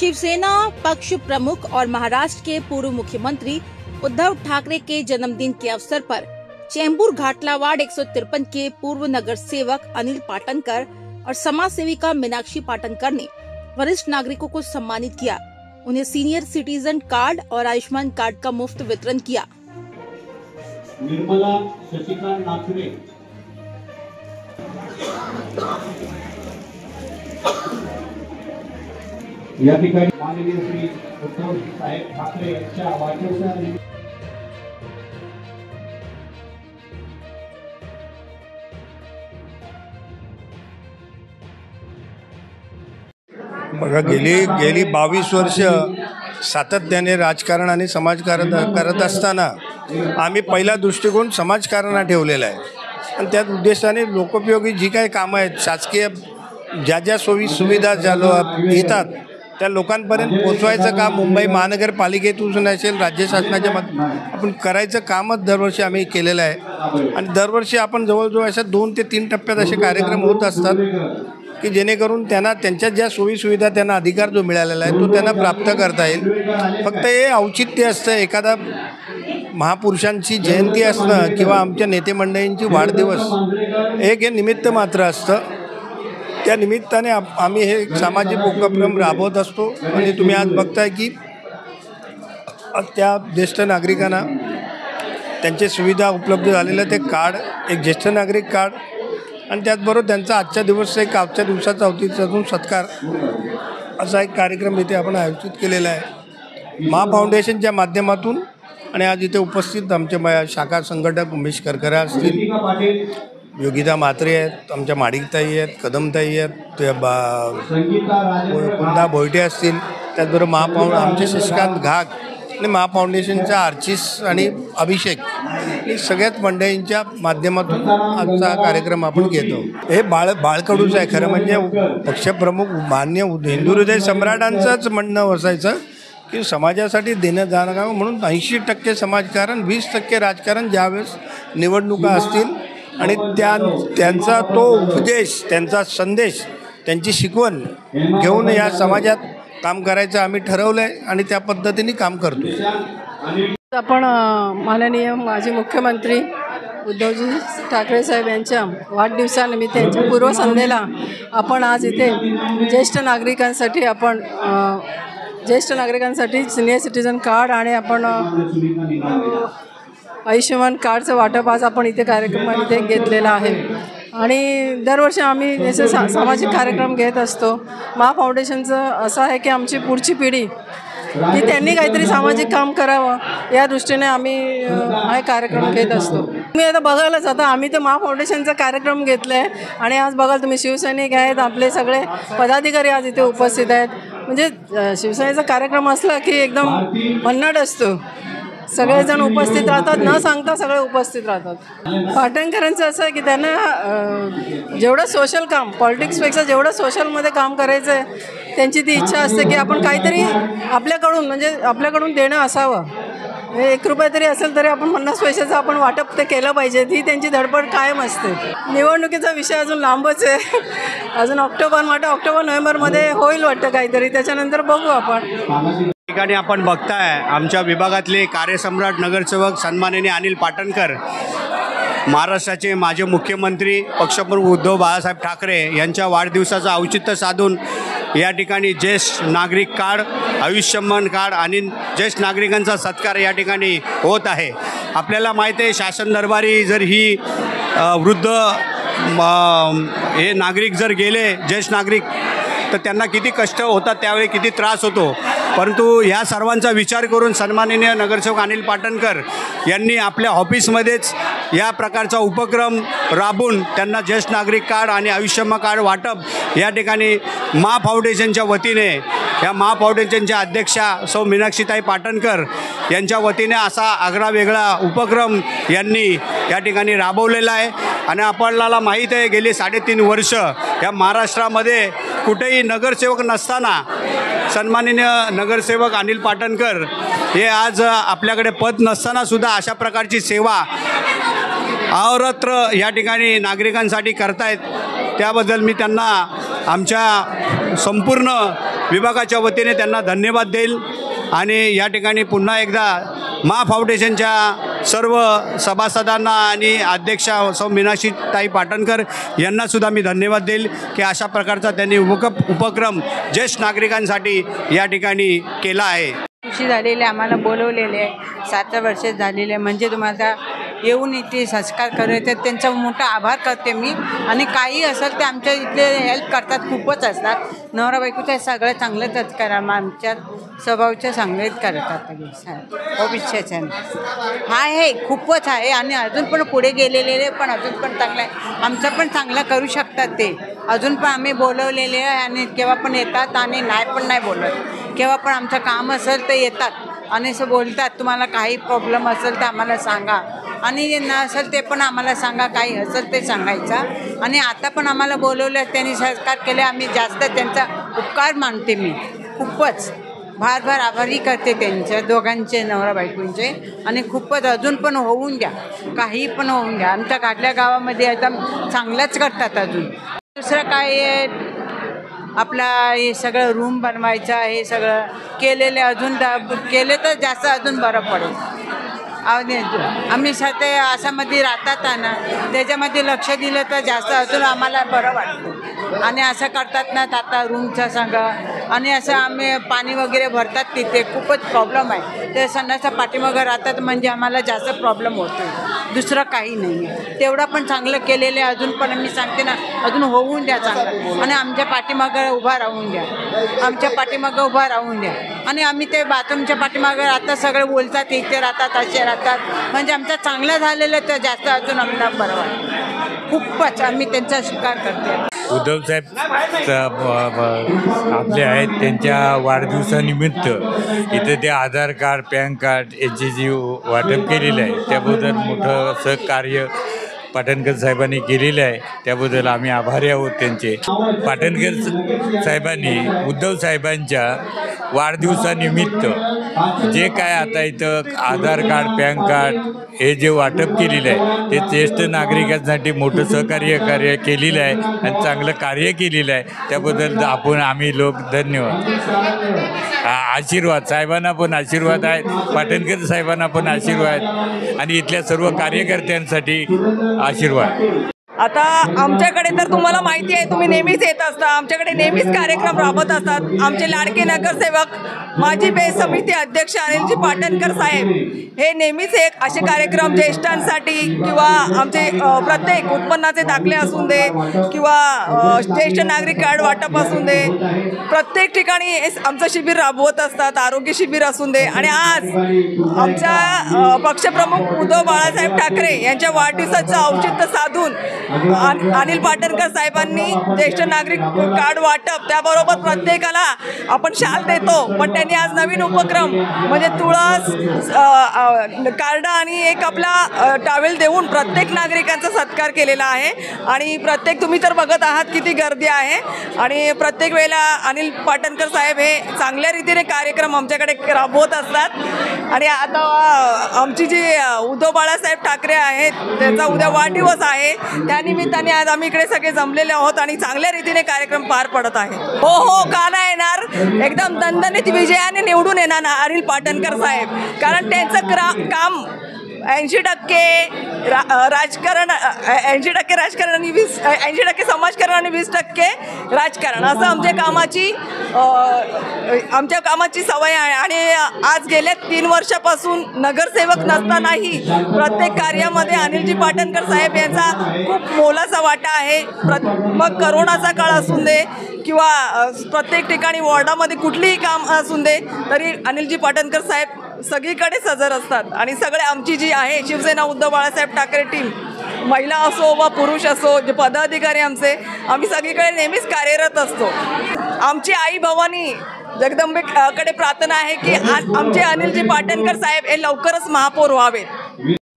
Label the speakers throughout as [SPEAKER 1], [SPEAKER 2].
[SPEAKER 1] शिवसेना पक्ष प्रमुख और महाराष्ट्र के पूर्व मुख्यमंत्री उद्धव ठाकरे के जन्मदिन के अवसर पर चेंबूर घाटला वार्ड 153 के पूर्व नगर सेवक अनिल पाटनकर और समाज सेविका मीनाक्षी पाटनकर ने वरिष्ठ नागरिकों को सम्मानित किया। उन्हें सीनियर सिटीजन कार्ड और आयुष्मान कार्ड का मुफ्त वितरण किया।
[SPEAKER 2] निर्मला शशिकांत नाथरे, या ठिकाणी माननीय श्री उद्धव साहेब ठाकरे यांच्या वाढदिवसानिमित्त
[SPEAKER 3] बघा गेली 22 वर्ष सातत्याने राजकारण आणि समाजकारण करत असताना आम्ही पहिला दृष्टिकोन समाजकारणाला ठेवलेला आहे आणि त्याच उद्देशाने लोकोपयोगी जी काही कामं आहेत शासकीय ज्या सोयी सुविधा येतात त्या लोकांपर्यंत पोचवायचं काम मुंबई महानगरपालिकेतून असेल राज्य शासनाच्या आपण करायचं कामच दरवर्षी आम्ही केलेलं आहे आणि दरवर्षी आपण जवळजवळ अशा 2 ते 3 टप्प्यात असे कार्यक्रम होत असतात की जेणेकरून त्यांना त्यांच्या ज्या सोयीसुविधा त्यांना अधिकार जो मिळालेला आहे तो त्यांना प्राप्त करता येईल। फक्त हे औचित्य असतं एखादा महापुरुषांची जयंती असणं किंवा आमच्या नेते मंडळींची वाढदिवस एक हे निमित्त मात्र असतं। त्या निमित्ताने आम्ही हे सामाजिक उपक्रम राबवत असतो आणि तुम्ही आज बघताय की त्या ज्येष्ठ नागरिकांना त्यांचे सुविधा उपलब्ध झालेलं ते कार्ड एक ज्येष्ठ नागरिक कार्ड आणि त्याचबरोबर त्यांचा आजच्या दिवसाचा अवतीचा सत्कार असा एक कार्यक्रम इथे आपण आयोजित केलेला आहे महा फाउंडेशनच्या माध्यमातून। आणि आज इथे उपस्थित आमच्या शाखा संघटक उमेश करकरा असतील, योगिता म्हात्रे आहेत, आमच्या माडिकताई आहेत, कदमताई आहेत, कुंदा भोयटे असतील, त्याचबरोबर आमचे शशिकांत घाग आणि महा फाउंडेशनच्या आर्चिस आणि अभिषेक ही सगळ्याच मंडळींच्या माध्यमातून आजचा कार्यक्रम आपण घेतो। हे बाळकडूच आहे खरं म्हणजे पक्षप्रमुख मान्य हिंदू हृदय सम्राटांचंच म्हणणं असायचं की समाजासाठी देणं जाणं म्हणून 80% समाजकारण 20% राजकारण ज्यावेळेस निवडणुका असतील आणि त्यांचा तो उपदेश त्यांचा संदेश त्यांची शिकवण घेऊन या समाजात काम करायचं आम्ही ठरवलं आहे आणि त्या पद्धतीने काम करतो।
[SPEAKER 4] आपण माननीय माजी मुख्यमंत्री उद्धवजी ठाकरे साहेब यांच्या वाढदिवसानिमित्त त्यांच्या पूर्वसंध्येला आपण आज इथे ज्येष्ठ नागरिकांसाठी सिनियर सिटीजन कार्ड आणि आपण आयुष्यमान कार्डचं वाटप आज आपण इथे कार्यक्रमामध्ये घेतलेला आहे आणि दरवर्षी आम्ही असे सामाजिक कार्यक्रम घेत असतो। महा फाउंडेशनचं असं आहे की आमची पुढची पिढी की त्यांनी काहीतरी सामाजिक काम करावं या दृष्टीने आम्ही हा कार्यक्रम घेत असतो। तुम्ही आता बघायलाच आता आम्ही तर महा फाउंडेशनचा कार्यक्रम घेतला आहे आणि आज बघाल तुम्ही शिवसैनिक आहेत, आपले सगळे पदाधिकारी आज इथे उपस्थित आहेत। म्हणजे शिवसेनेचा कार्यक्रम असला की एकदम भन्नाट असतो, सगळेजण उपस्थित राहतात, न सांगता सगळे उपस्थित राहतात। पाटणकरांचं असं आहे की त्यांना जेवढं सोशल काम पॉलिटिक्सपेक्षा जेवढं सोशलमध्ये काम करायचं आहे त्यांची ती इच्छा असते की आपण काहीतरी आपल्याकडून देणं असावं। 1 रुपया तरी असेल तरी आपण 50 पैशाचं आपण वाटप ते केलं पाहिजे, ही त्यांची धडपड कायम असते। निवडणुकीचा विषय अजून लांबच आहे, अजून ऑक्टोबर नोव्हेंबरमध्ये होईल वाटतं काहीतरी, त्याच्यानंतर बघू आपण।
[SPEAKER 5] ठिकाणी आपण बघताय आमच्या विभागातले कार्यसम्राट नगरसेवक सन्माननीय अनिल पाटनकर, महाराष्ट्राचे माजी मुख्यमंत्री पक्षप्रमुख उद्धव बाळासाहेब ठाकरे यांच्या वाढदिवसाचं औचित्य साधून या ठिकाणी ज्येष्ठ नागरिक कार्ड, आयुष्यमान कार्ड आणि ज्येष्ठ नागरिकांचा सत्कार या ठिकाणी होत आहे। आपल्याला माहीत आहे शासन दरबारी जर ही वृद्ध हे नागरिक जर गेले ज्येष्ठ नागरिक तर त्यांना किती कष्ट होतात, त्यावेळी किती त्रास होतो, परंतु ह्या सर्वांचा विचार करून सन्माननीय नगरसेवक अनिल पाटनकर यांनी आपल्या ऑफिसमध्येच या प्रकारचा उपक्रम राबवून त्यांना ज्येष्ठ नागरिक कार्ड आणि आयुष्यमान कार्ड वाटप या ठिकाणी महा फाउंडेशनच्या वतीने या महा फाउंडेशनच्या अध्यक्षा सौ मीनाक्षीताई पाटनकर यांच्या वतीने असा आगळावेगळा उपक्रम यांनी या ठिकाणी राबवलेला आहे। आणि आपल्याला माहीत आहे गेली 3.5 वर्ष या महाराष्ट्रामध्ये कुठेही नगरसेवक नसताना सन्माननीय नगरसेवक अनिल पाटनकर हे आज आपल्याकडे पद नसतानासुद्धा अशा प्रकारची सेवा अहोरात्र या ठिकाणी नागरिकांसाठी करतायत, त्याबद्दल मी त्यांना आमच्या संपूर्ण विभागाच्या वतीने त्यांना धन्यवाद देईल आणि या ठिकाणी पुन्हा एकदा मा फाउंडेशनच्या सर्व सभासदांना आणि अध्यक्षा सौ मीनाक्षीताई पाटणकर यांनासुद्धा मी धन्यवाद देईल की अशा प्रकारचा त्यांनी उपक्रम ज्येष्ठ नागरिकांसाठी या ठिकाणी केला आहे.
[SPEAKER 6] खुशी झालेली आम्हाला बोलवलेले आहे 7 वर्ष झालेले म्हणजे तुम्हाला येऊन इथे संस्कार करायचे त्यांचा मोठा आभार करते मी. आणि काही असेल ते आमच्या इथले हेल्प करतात खूपच असतात. नवरा बायकोचं सगळं चांगलंच करा आमच्या स्वभावच्या चांगलेच करतात ऑफिसच्या हा आहे खूपच आहे आणि अजून पण पुढे गेलेले पण अजून पण चांगलं आहे. आमचं पण चांगलं करू शकतात ते अजून पण आम्ही बोलवलेले आहे आणि केव्हा पण येतात आणि नाही बोलत केव्हा पण आमचं काम असेल तर येतात आणि असं बोलतात तुम्हाला काही प्रॉब्लेम असेल तर आम्हाला सांगा आणि नसेल ते पण आम्हाला सांगा काही असेल ते सांगायचं. आणि आता पण आम्हाला बोलवलं त्यांनी सहकार केले आम्ही जास्त त्यांचा उपकार मानते मी खूपच भार आभारी करते त्यांच्या दोघांचे नवरा बायकोंचे. आणि खूपच अजून पण होऊन द्या काही पण होऊन द्या आमच्या काढल्या गावामध्ये एकदम चांगलंच करतात. अजून दुसरं काय आपला हे सगळं रूम बनवायचं हे सगळं केलेले अजून केले तर जास्त अजून बरं पडेल. आम्ही सध्या आसामध्ये राहतात ना त्याच्यामध्ये लक्ष दिलं तर जास्त अजून आम्हाला बरं वाटतं. आणि असं करतात ना आता रूमचं सगळं आणि असं आम्ही पाणी वगैरे भरतात तिथे खूपच प्रॉब्लेम आहे. ते सणाच्या पाठीमागं राहतात म्हणजे आम्हाला जास्त प्रॉब्लेम होतो दुसरं काही नाही आहे. तेवढं पण चांगलं केलेलं आहे अजून पण मी सांगते ना अजून होऊन द्या चांगलं आणि आमच्या पाठीमागं उभा राहून द्या आमच्या पाठीमागं उभा राहून द्या. आणि आम्ही ते बाथरूमच्या पाठीमागं आता सगळे बोलतात इथे राहतात असे राहतात म्हणजे आमचं चांगलं झालेलं तर जास्त अजून आम्हाला बरं वाटतं खूपच आम्ही त्यांचा स्वीकार करते.
[SPEAKER 7] उद्धव साहेब आपले आहेत त्यांच्या वाढदिवसानिमित्त इथं ते आधार कार्ड पॅन कार्ड याची जी वाटप केलेलं आहे त्याबद्दल मोठं सहकार्य पाटणकर साहेबांनी केलेलं आहे त्याबद्दल आम्ही आभारी आहोत त्यांचे. पाटणकर साहेबांनी उद्धव साहेबांच्या वाढदिवसानिमित्त जे काय आता इथं आधार कार्ड पॅन कार्ड हे जे वाटप केलेलं आहे ते ज्येष्ठ नागरिकांसाठी मोठं सहकार्य केलेलं आहे आणि चांगलं कार्य केलेलं आहे त्याबद्दल आम्ही लोक धन्यवाद. आशीर्वाद साहेबांना पण आशीर्वाद आहेत पाटणकर साहेबांना पण आशीर्वाद आणि इथल्या सर्व कार्यकर्त्यांसाठी आशीर्वाद.
[SPEAKER 4] आता आमच्याकडे तर तुम्हाला माहिती आहे तुम्ही नेहमीच येत असता आमच्याकडे नेहमीच कार्यक्रम राबवत असतात. आमचे लाडके नगरसेवक माजी बेस समिती अध्यक्ष अनिलजी पाटणकर साहेब हे नेहमीच एक असे कार्यक्रम ज्येष्ठांसाठी किंवा आमचे प्रत्येक उत्पन्नाचे दाखले असून दे किंवा ज्येष्ठ नागरिक कार्ड वाटप असून दे प्रत्येक ठिकाणी आमचं शिबिर राबवत असतात. आरोग्य शिबिर असून दे आणि आज आमच्या पक्षप्रमुख उद्धव बाळासाहेब ठाकरे यांच्या वाढदिवसाचं औचित्य साधून अनिल पाटणकर साहेबांनी ज्येष्ठ नागरिक कार्ड वाटप त्याबरोबर प्रत्येकाला आपण शाल देतो पण त्यांनी आज नवीन उपक्रम म्हणजे तुळस कार्ड आणि एक आपला टावेल देऊन प्रत्येक नागरिकांचा सत्कार केलेला आहे. आणि प्रत्येक तुम्ही तर बघत आहात किती गर्दी आहे आणि प्रत्येक वेळेला अनिल पाटणकर साहेब हे चांगल्या रीतीने कार्यक्रम आमच्याकडे राबवत असतात. आणि आता आमची जी उद्धव बाळासाहेब ठाकरे आहेत त्यांचा उद्या वाढदिवस आहे त्यानिमित्ताने आज आम्ही इकडे सगळे जमलेले आहोत आणि चांगल्या रीतीने कार्यक्रम पार पडत आहे. हो का नाही येणार एकदम दणदणीत विजयाने निवडून येणार अनिल पाटणकर साहेब कारण त्यांचं काम 80% राजकारण 80% राजकारण आणि 80% समाजकारण आणि 20% राजकारण असं आमच्या कामाची सवय आहे. आणि आज गेल्या 3 वर्षापासून नगरसेवक नसतानाही प्रत्येक कार्यामध्ये अनिलजी पाटणकर साहेब यांचा खूप मोलाचा वाटा आहे. मग करोनाचा काळ असून दे किंवा प्रत्येक ठिकाणी वॉर्डामध्ये कुठलीही काम असून दे तरी अनिलजी पाटणकर साहेब सगळीकडेच हजर असतात. आणि सगळे आमची जी आहे शिवसेना उद्धव बाळासाहेब ठाकरे टीम महिला असो वा पुरुष असो जे पदाधिकारी आम्ही सगळीकडे नेहमीच कार्यरत असतो. आमची आई भवानी जगदंबेकडे प्रार्थना आहे की आमचे अनिलजी पाटणकर साहेब हे लवकरच महापौर व्हावेत.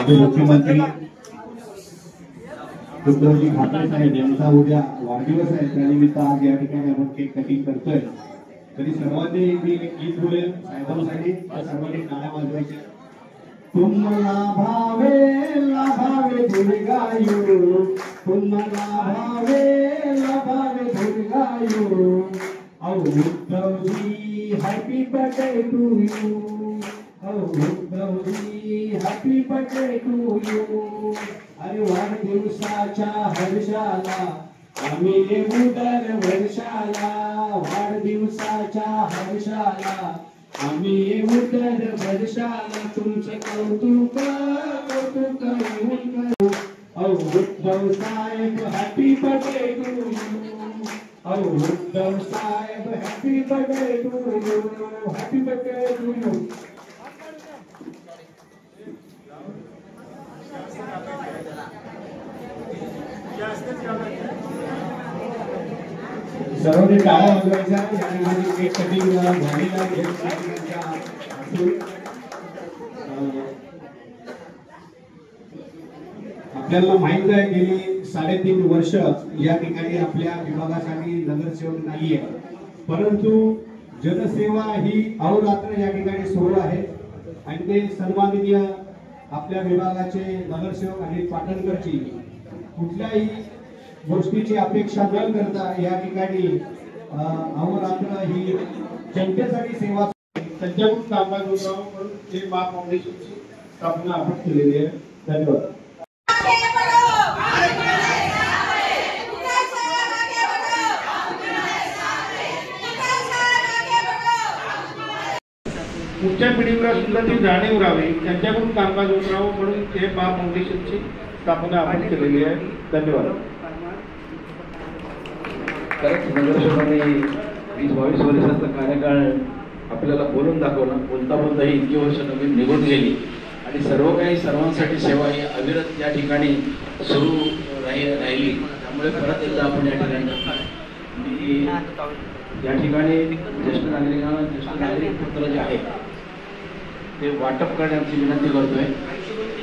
[SPEAKER 2] मुख्यमंत्री उद्धवजी ठाकरे साहेब यांचा उद्या वाढदिवस आहे त्यानिमित्त आज या ठिकाणी आपण केक कटिंग करतोय. तरी सर्वांनी मी गीत बोलेल साहेबांसाठी सर्वांनी टाळ्या वाजवायच्या. तुम्हाला भावे दुर्गायू तुम्हाला Bhave दुर्गायू Oh Uddhavji, happy birthday to you. Oh Uddhavji, happy birthday to you. अरे वाढदिवसाच्या हर्षाला आम्ही येऊ दरवर्षाला. वाढदिवसाच्या हर्षाला आम्ही येऊ दरवर्षाला. तुमचं कौतुक कौतुक येऊन करू. Oh Uddhav Saheb, happy birthday to you. Oh Uddhav Saheb, happy birthday to you. Happy birthday to you. सर्वांनी टाळ्या वाजवायच्या. यामध्ये केक कटिंग झालेला आपल्याला माहित आहे गेली 3.5 वर्ष या ठिकाणी आपल्या विभागासाठी नगरसेवक नाहीये, परंतु जनसेवा ही अहोरात्र या ठिकाणी सुरू आहे आणि ते सन्माननीय आपल्या विभागाचे नगरसेवक अनिल पाटणकरची कुठल्याही गोष्टीची अपेक्षा न करता या ठिकाणी अहोरात्र ही जनतेसाठी सेवा त्यांच्याकडून कामकाज होतं म्हणून ते मा फाउंडेशनची स्थापना आपण केलेली आहे. धन्यवाद. पुढच्या पिढीला सुद्धा ती जाणीव राहावी, त्यांच्याकडून कामकाज होत राहावं म्हणून ते मा फाउंडेशनची स्थापना आपण केलेली आहे. धन्यवाद.
[SPEAKER 8] खरंच नगरसेवकांनी 20-22 वर्षाचा कार्यकाळ आपल्याला बोलून दाखवला. बोलता बोलता ही इतकी वर्ष नवीन निघून गेली आणि सर्व काही सर्वांसाठी सेवा ही अविरत या ठिकाणी सुरू राहिली. त्यामुळे परत एकदा आपण या ठिकाणी या ठिकाणी ज्येष्ठ नागरिकांना ज्येष्ठ नागरिक पत्र जे आहे ते वाटप करण्याची विनंती करतोय.